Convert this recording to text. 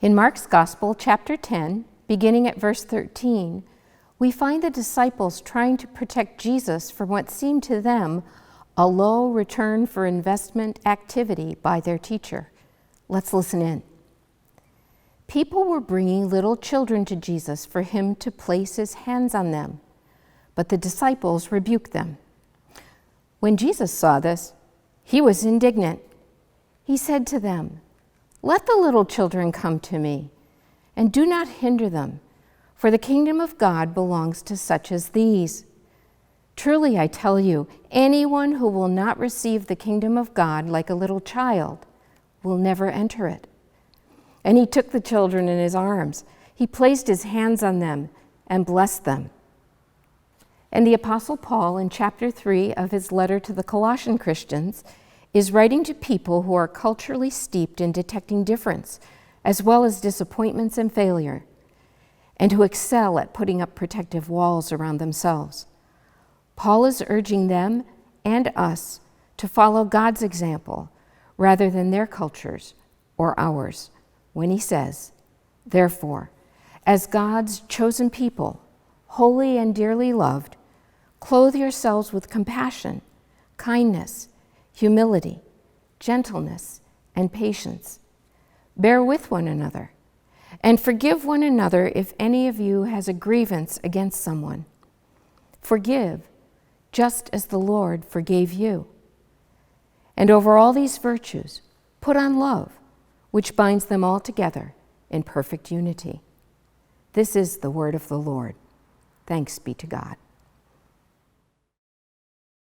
In Mark's Gospel, chapter 10, beginning at verse 13, we find the disciples trying to protect Jesus from what seemed to them a low return for investment activity by their teacher. Let's listen in. People were bringing little children to Jesus for him to place his hands on them, but the disciples rebuked them. When Jesus saw this, he was indignant. He said to them, "Let the little children come to me, and do not hinder them, for the kingdom of God belongs to such as these. Truly, I tell you, anyone who will not receive the kingdom of God like a little child will never enter it." And he took the children in his arms. He placed his hands on them and blessed them. And the Apostle Paul, in chapter 3 of his letter to the Colossian Christians, is writing to people who are culturally steeped in detecting difference, as well as disappointments and failure, and who excel at putting up protective walls around themselves. Paul is urging them and us to follow God's example rather than their cultures or ours, when he says, "Therefore, as God's chosen people, holy and dearly loved, clothe yourselves with compassion, kindness, humility, gentleness, and patience. Bear with one another, and forgive one another if any of you has a grievance against someone. Forgive, just as the Lord forgave you. And over all these virtues, put on love, which binds them all together in perfect unity." This is the word of the Lord. Thanks be to God.